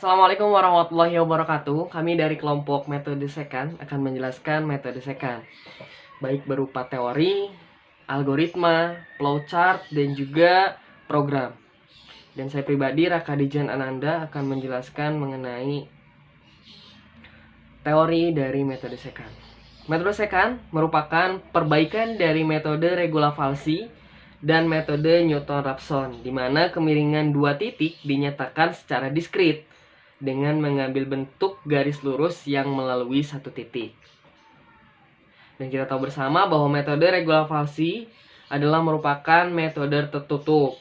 Assalamualaikum warahmatullahi wabarakatuh. Kami dari kelompok metode second akan menjelaskan metode second, baik berupa teori, algoritma, flowchart, dan juga program. Dan saya pribadi, Raka Dijan Ananda, akan menjelaskan mengenai teori dari metode second. Metode second merupakan perbaikan dari metode Regula-Falsi dan metode Newton-Raphson, di mana kemiringan dua titik dinyatakan secara diskrit dengan mengambil bentuk garis lurus yang melalui satu titik. Dan kita tahu bersama bahwa metode Regula-Falsi adalah merupakan metode tertutup.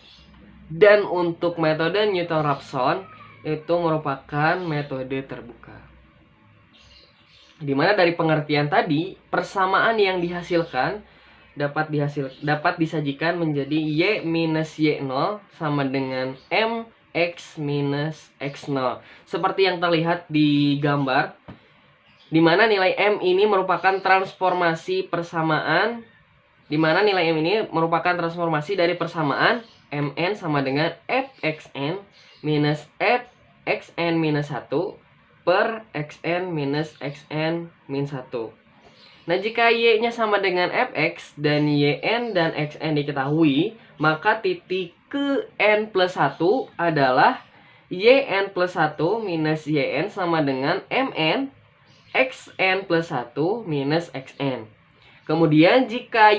Dan untuk metode Newton-Raphson itu merupakan metode terbuka. Dimana dari pengertian tadi, persamaan yang dihasilkan dapat disajikan menjadi Y minus Y0 sama dengan MX minus X0. Seperti yang terlihat di gambar, di mana nilai M ini merupakan transformasi persamaan, di mana nilai M ini merupakan transformasi dari persamaan Mn sama dengan Fxn minus Fxn minus 1 per Xn minus Xn min 1. Nah, jika Y-nya sama dengan Fx dan Yn dan Xn diketahui, maka titik ke N plus 1 adalah Yn plus 1 minus Yn sama dengan Mn Xn plus 1 minus Xn. Kemudian jika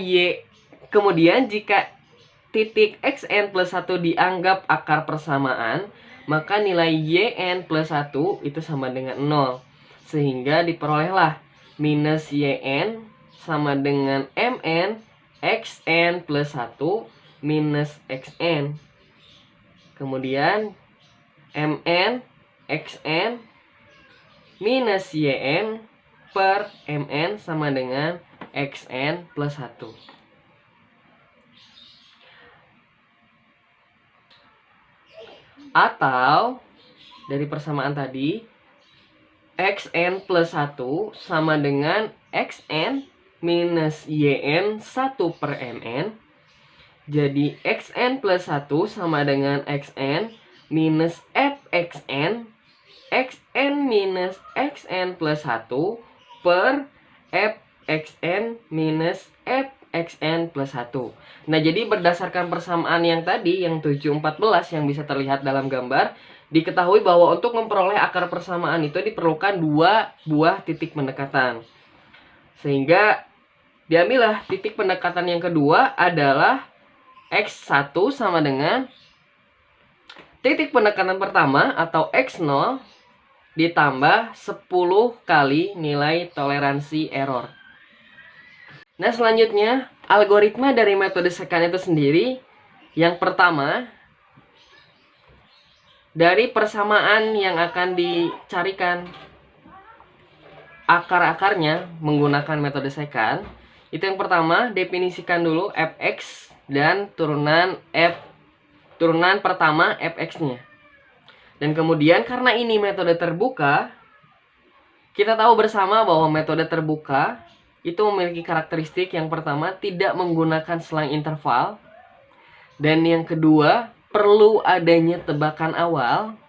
titik Xn plus 1 dianggap akar persamaan, maka nilai Yn plus 1 itu sama dengan 0. Sehingga diperolehlah minus Yn sama dengan Mn Xn plus 1 minus Xn. Kemudian Mn Xn minus Yn per Mn sama dengan Xn plus 1. Atau dari persamaan tadi, Xn plus 1 sama dengan Xn minus Yn 1 per Mn. Jadi Xn plus 1 sama dengan Xn minus Fxn Xn minus Xn plus 1 per Fxn minus Fxn plus 1. Nah, jadi berdasarkan persamaan yang tadi, yang 714 yang bisa terlihat dalam gambar, diketahui bahwa untuk memperoleh akar persamaan itu diperlukan dua buah titik pendekatan. Sehingga diambillah titik pendekatan yang kedua adalah X1 sama dengan titik pendekatan pertama atau X0 ditambah 10 kali nilai toleransi error. Nah, selanjutnya algoritma dari metode second itu sendiri. Yang pertama, dari persamaan yang akan dicarikan akar-akarnya menggunakan metode second, itu yang pertama, definisikan dulu Fx dan turunan pertama Fx-nya. Dan kemudian karena ini metode terbuka, kita tahu bersama bahwa metode terbuka itu memiliki karakteristik yang pertama, tidak menggunakan selang interval. Dan yang kedua, perlu adanya tebakan awal.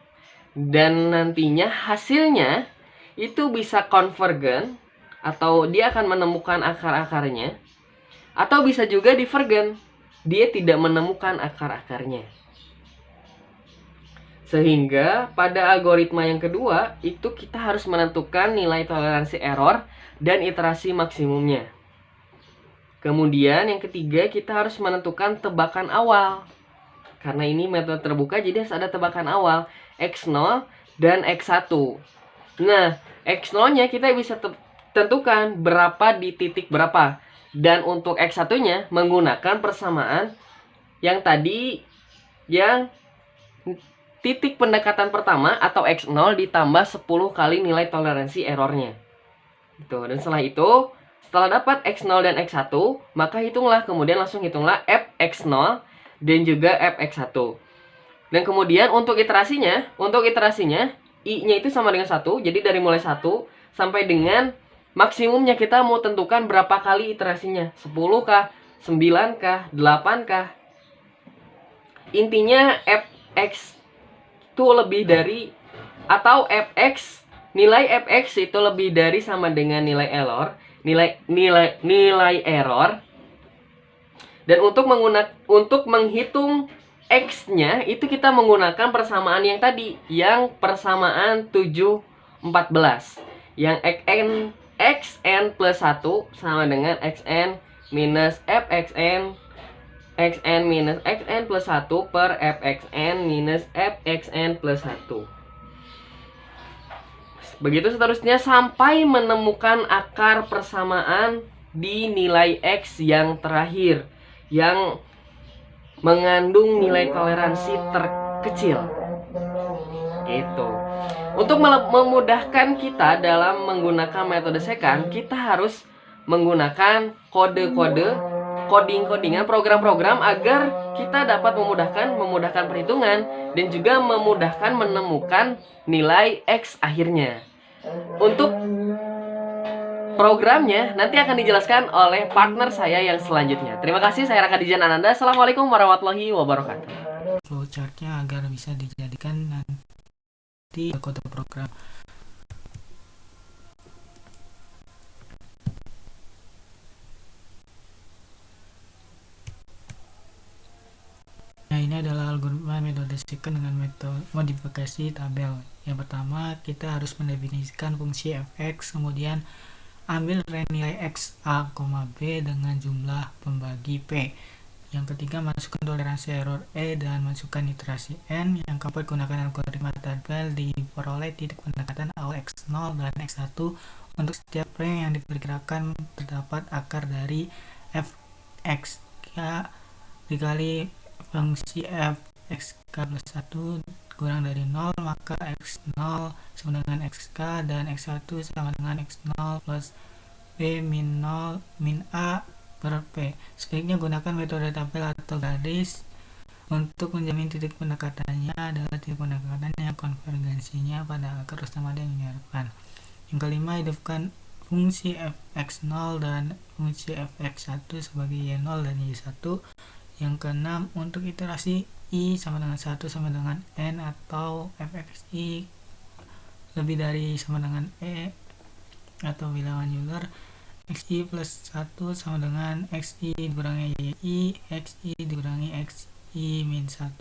Dan nantinya hasilnya itu bisa konvergen, atau dia akan menemukan akar-akarnya. Atau bisa juga divergen, dia tidak menemukan akar-akarnya. Sehingga pada algoritma yang kedua, itu kita harus menentukan nilai toleransi error dan iterasi maksimumnya. Kemudian yang ketiga, kita harus menentukan tebakan awal. Karena ini metode terbuka, jadi harus ada tebakan awal X0 dan X1. Nah, X0-nya kita bisa tentukan berapa di titik berapa. Dan untuk X1-nya menggunakan persamaan yang tadi, yang titik pendekatan pertama atau X0 ditambah 10 kali nilai toleransi errornya. Dan setelah itu, setelah dapat X0 dan X1, maka langsung hitunglah Fx0 dan juga Fx1. Dan kemudian untuk iterasinya, I-nya itu sama dengan 1, jadi dari mulai 1 sampai dengan maksimumnya kita mau tentukan berapa kali iterasinya, 10 kah, 9 kah, 8 kah. Intinya Fx itu lebih dari atau fx, nilai fx itu lebih dari sama dengan nilai error. Dan untuk menghitung x-nya itu kita menggunakan persamaan yang tadi, yang persamaan 7/14, yang xn plus 1 sama dengan xn minus fxn minus xn plus 1 per fxn minus fxn plus 1. Begitu seterusnya sampai menemukan akar persamaan di nilai x yang terakhir, yang mengandung nilai toleransi terkecil. Gitu. Untuk memudahkan kita dalam menggunakan metode secant, kita harus menggunakan codingan program-program agar kita dapat memudahkan perhitungan dan juga memudahkan menemukan nilai x akhirnya. Untuk programnya nanti akan dijelaskan oleh partner saya yang selanjutnya. Terima kasih, saya Raka Dijan Ananda. Assalamualaikum warahmatullahi wabarakatuh. Flowchartnya agar bisa dijadikan nanti kode program. Nah, ini adalah algoritma metode secant dengan metode modifikasi tabel. Yang pertama, kita harus mendefinisikan fungsi fx, kemudian ambil nilai x a, b dengan jumlah pembagi p. Yang ketiga, masukkan toleransi error e dan masukkan iterasi n. Yang keempat, gunakan algoritma tabel diperoleh titik pendekatan awal x0 dan x1 untuk setiap range yang diperkirakan terdapat akar dari fx dikali fungsi fxk plus 1 kurang dari 0, maka x0 sama dengan xk dan x1 sama dengan x0 plus b min 0 min a per p. Sebaiknya gunakan metode tabel atau garis untuk menjamin titik pendekatannya adalah titik pendekatan yang konvergensinya pada akar utama yang diharapkan. Yang kelima, hidupkan fungsi fx0 dan fungsi fx1 sebagai y0 dan y1. Yang keenam, untuk iterasi i sama dengan 1 sama dengan n atau fxi lebih dari sama dengan e atau bilangan Euler, xi plus 1 sama dengan xi dikurangi yi, xi dikurangi xi min 1,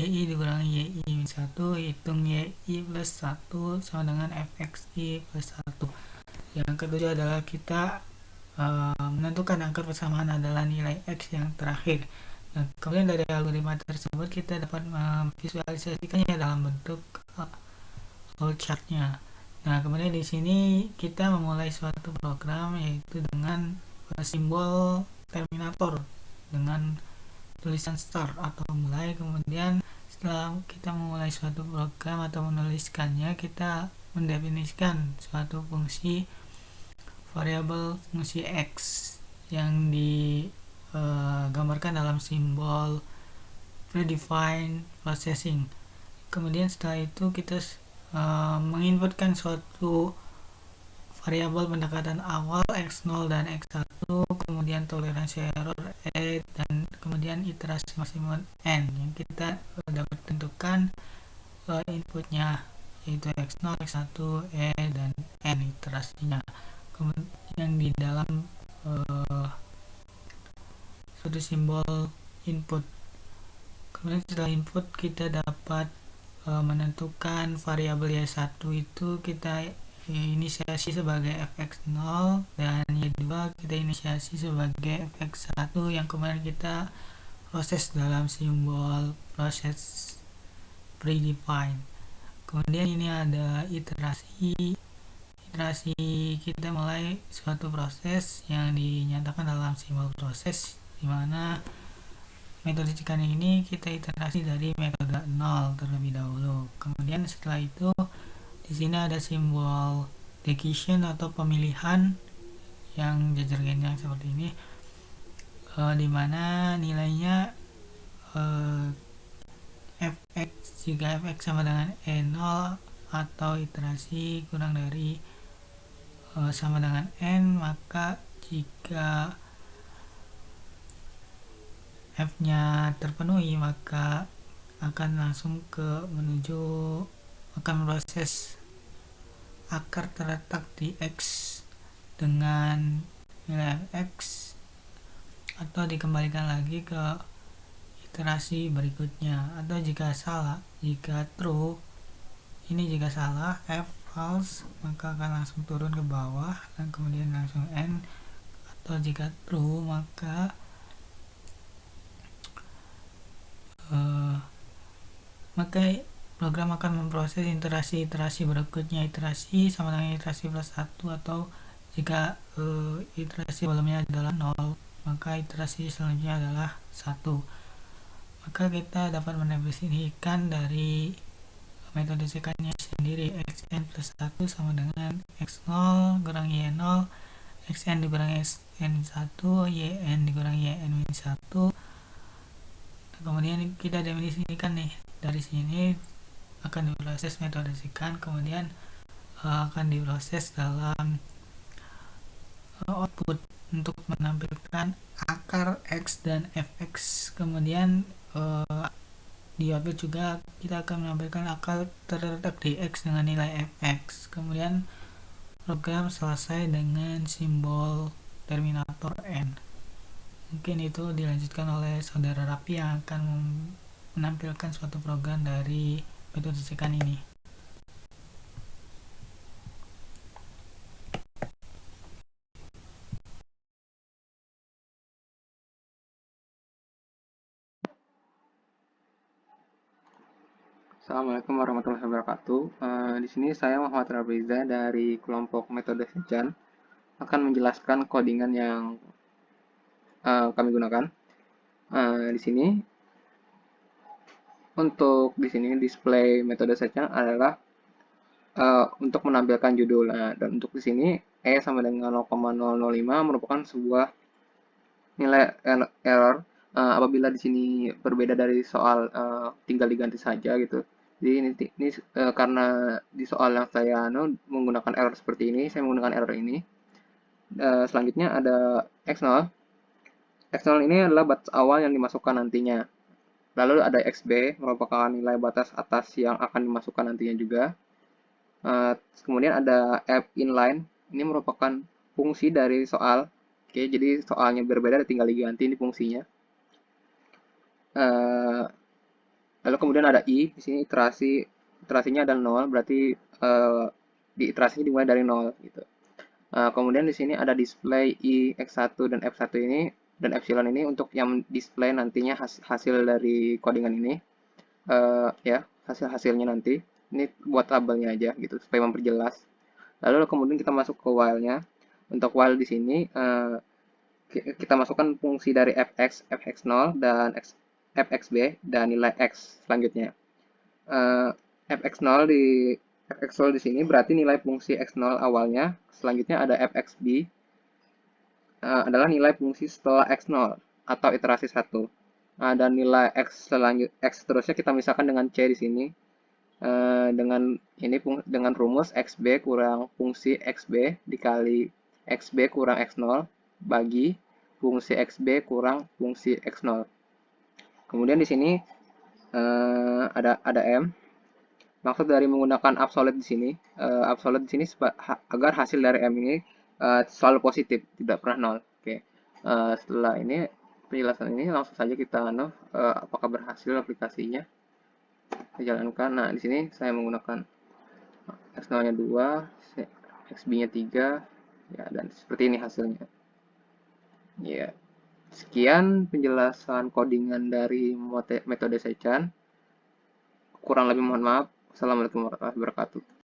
yi dikurangi yi min 1, hitung yi plus 1 sama dengan fxi plus 1. Yang ketujuh adalah kita menentukan angka persamaan adalah nilai x yang terakhir. Nah, kemudian dari algoritma tersebut kita dapat memvisualisasikannya dalam bentuk flowchartnya. Nah, kemudian di sini kita memulai suatu program yaitu dengan simbol terminator dengan tulisan start atau mulai. Kemudian setelah kita memulai suatu program atau menuliskannya, kita mendefinisikan suatu fungsi variabel fungsi x yang digambarkan dalam simbol predefined processing. Kemudian setelah itu kita menginputkan suatu variabel pendekatan awal x0 dan x1, kemudian toleransi error e, dan kemudian iterasi maksimum n yang kita dapat tentukan inputnya yaitu x0, x1, e, dan n iterasinya. Kemudian di dalam suatu simbol input. Kemudian setelah input kita dapat menentukan variabel y1 itu kita inisiasi sebagai fx0 dan y2 kita inisiasi sebagai fx1 yang kemudian kita proses dalam simbol proses predefined. Kemudian ini ada iterasi kita mulai suatu proses yang dinyatakan dalam simbol proses, di mana metode secant ini kita iterasi dari metode 0 terlebih dahulu. Kemudian setelah itu di sini ada simbol decision atau pemilihan yang jajar genjang seperti ini, di mana nilainya fx jika fx sama dengan e0 atau iterasi kurang dari sama dengan n, maka jika f nya terpenuhi maka akan langsung menuju akan memproses akar terletak di X dengan nilai X, atau dikembalikan lagi ke iterasi berikutnya. Atau jika salah, jika true, ini jika salah, F false, maka akan langsung turun ke bawah dan kemudian langsung N. Atau jika true, maka program akan memproses iterasi berikutnya. Iterasi sama dengan iterasi plus 1, atau jika iterasi sebelumnya adalah 0, maka iterasi selanjutnya adalah 1. Maka kita dapat mendefinisikan dari metode sekannya sendiri. Xn plus 1 sama dengan X0 kurang Y0, Xn dikurangi Xn1, Yn dikurangi Yn-1. Kemudian kita definisikan nih, dari sini akan diproses metode sekan, kemudian akan diproses dalam output untuk menampilkan akar X dan Fx. Kemudian di output juga kita akan menampilkan akar terletak di X dengan nilai Fx. Kemudian program selesai dengan simbol terminator N. Mungkin itu dilanjutkan oleh saudara Rapi yang akan menampilkan suatu program dari metode sekan ini. Assalamualaikum warahmatullahi wabarakatuh. Di sini saya Muhammad Rabriza dari kelompok metode sekan akan menjelaskan codingan yang kami gunakan. Di sini display metode sekan adalah untuk menampilkan judul. Dan untuk di sini E sama dengan 0,005 merupakan sebuah nilai error apabila di sini berbeda dari soal, tinggal diganti saja gitu. Jadi ini karena di soal yang saya menggunakan error seperti ini, saya menggunakan error ini. Selanjutnya ada X0. X0 ini adalah batas awal yang dimasukkan nantinya. Lalu ada XB, merupakan nilai batas atas yang akan dimasukkan nantinya juga. Kemudian ada F inline, ini merupakan fungsi dari soal. Oke, jadi soalnya berbeda, tinggal diganti ini fungsinya. Lalu kemudian ada I, di sini iterasinya ada 0, berarti di iterasinya dimulai dari 0 gitu. Kemudian di sini ada display I, X1 dan F1 ini dan epsilon ini untuk yang display nantinya hasil dari codingan ini. Ya, hasilnya nanti. Ini buat tabelnya aja gitu supaya memperjelas. Lalu kemudian kita masuk ke while-nya. Untuk while di sini kita masukkan fungsi dari fx, fx0 dan fxb dan nilai x selanjutnya. fx0 di sini berarti nilai fungsi x0 awalnya. Selanjutnya ada fxb adalah nilai fungsi setelah x0 atau iterasi 1. Dan nilai x seterusnya kita misalkan dengan c di sini. Dengan rumus xb kurang fungsi xb dikali xb kurang x0 bagi fungsi xb kurang fungsi x0. Kemudian di sini ada m. Maksud dari menggunakan absolute di sini, agar hasil dari m ini selalu positif, tidak pernah 0. Oke. Setelah ini penjelasan ini langsung saja kita apakah berhasil aplikasinya dijalankan. Nah, di sini saya menggunakan x0-nya 2, xb-nya 3, ya, dan seperti ini hasilnya. Ya, sekian penjelasan codingan dari metode sekan. Kurang lebih mohon maaf. Assalamualaikum warahmatullahi wabarakatuh.